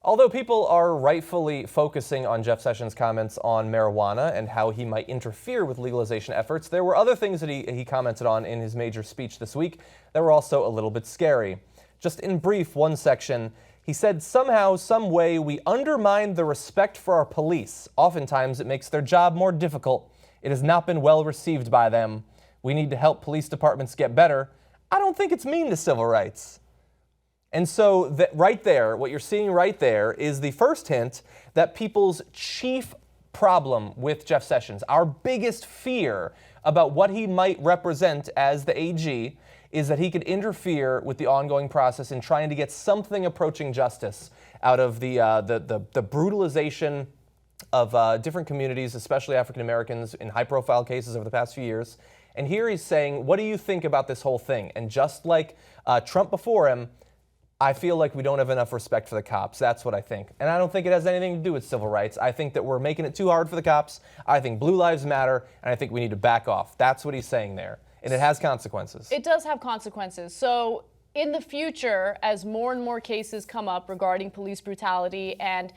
Although people are rightfully focusing on Jeff Sessions' comments on marijuana and how he might interfere with legalization efforts, there were other things that he commented on in his major speech this week that were also a little bit scary. Just in brief, one section, he said, somehow, some way, we undermine the respect for our police. Oftentimes, it makes their job more difficult. It has not been well received by them. We need to help police departments get better. I don't think it's mean to civil rights. And so that right there, what you're seeing right there is the first hint that people's chief problem with Jeff Sessions, our biggest fear about what he might represent as the AG, is that he could interfere with the ongoing process in trying to get something approaching justice out of the brutalization of different communities, especially African Americans, in high-profile cases over the past few years. And here he's saying, what do you think about this whole thing? And just like Trump before him, I feel like we don't have enough respect for the cops. That's what I think. And I don't think it has anything to do with civil rights. I think that we're making it too hard for the cops. I think blue lives matter, and I think we need to back off. That's what he's saying there. And it has consequences. It does have consequences. So in the future, as more and more cases come up regarding police brutality and,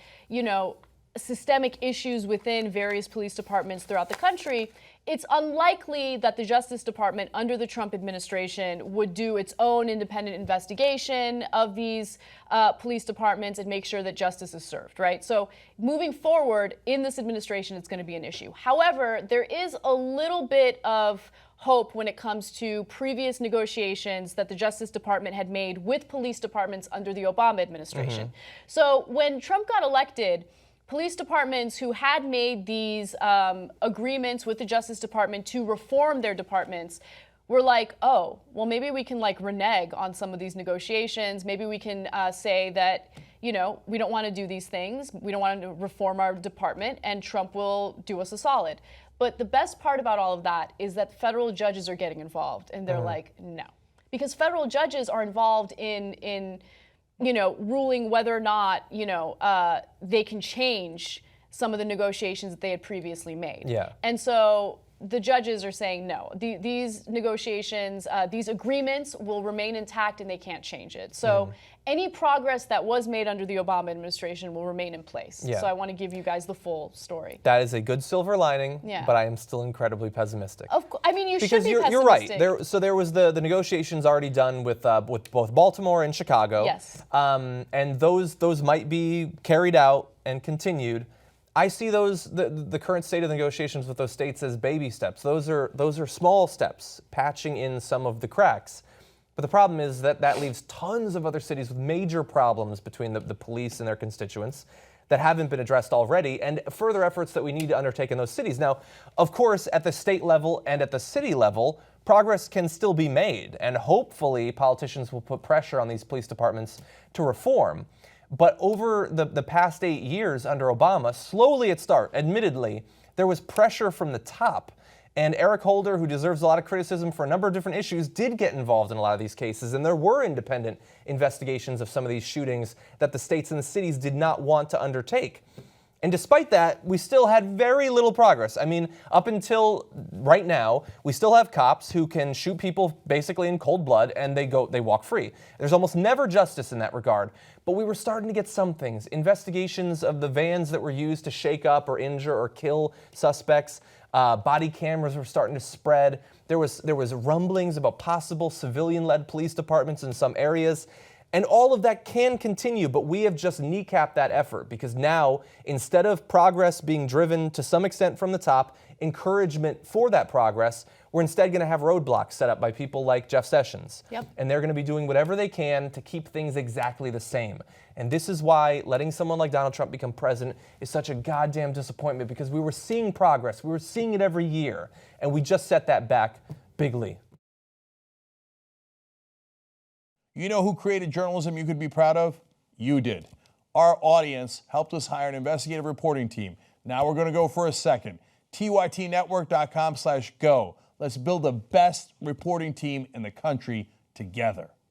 systemic issues within various police departments throughout the country, it's unlikely that the Justice Department under the Trump administration would do its own independent investigation of these police departments and make sure that justice is served, right? So moving forward in this administration, it's going to be an issue. However, there is a little bit of hope when it comes to previous negotiations that the Justice Department had made with police departments under the Obama administration. So when Trump got elected, police departments who had made these agreements with the Justice Department to reform their departments were like, oh, well, maybe we can renege on some of these negotiations. Maybe we can say that, we don't want to do these things. We don't want to reform our department, and Trump will do us a solid. But the best part about all of that is that federal judges are getting involved, and they're like, no. Because federal judges are involved in ruling whether or not, they can change some of the negotiations that they had previously made. Yeah. And so the judges are saying no. These negotiations, these agreements will remain intact and they can't change it. So any progress that was made under the Obama administration will remain in place. Yeah. So I want to give you guys the full story. That is a good silver lining, Yeah. but I am still incredibly pessimistic. You should be pessimistic. You're right. So there was the negotiations already done with both Baltimore and Chicago. Yes. And those might be carried out and continued. I see the current state of the negotiations with those states as baby steps. Those are small steps, patching in some of the cracks. But the problem is that leaves tons of other cities with major problems between the police and their constituents that haven't been addressed already, and further efforts that we need to undertake in those cities. Now, of course, at the state level and at the city level, progress can still be made, and hopefully politicians will put pressure on these police departments to reform. But over the past 8 years under Obama, slowly at start, admittedly, there was pressure from the top. And Eric Holder, who deserves a lot of criticism for a number of different issues, did get involved in a lot of these cases. And there were independent investigations of some of these shootings that the states and the cities did not want to undertake. And despite that, we still had very little progress. I mean, up until right now, we still have cops who can shoot people basically in cold blood and they walk free. There's almost never justice in that regard. But we were starting to get some things. Investigations of the vans that were used to shake up or injure or kill suspects. Body cameras were starting to spread. There was rumblings about possible civilian-led police departments in some areas. And all of that can continue, but we have just kneecapped that effort because now, instead of progress being driven to some extent from the top, encouragement for that progress, we're instead going to have roadblocks set up by people like Jeff Sessions. Yep. And they're going to be doing whatever they can to keep things exactly the same. And this is why letting someone like Donald Trump become president is such a goddamn disappointment, because we were seeing progress. We were seeing it every year, and we just set that back bigly. You know who created journalism you could be proud of? You did. Our audience helped us hire an investigative reporting team. Now we're going to go for a second. tytnetwork.com/go. Let's build the best reporting team in the country together.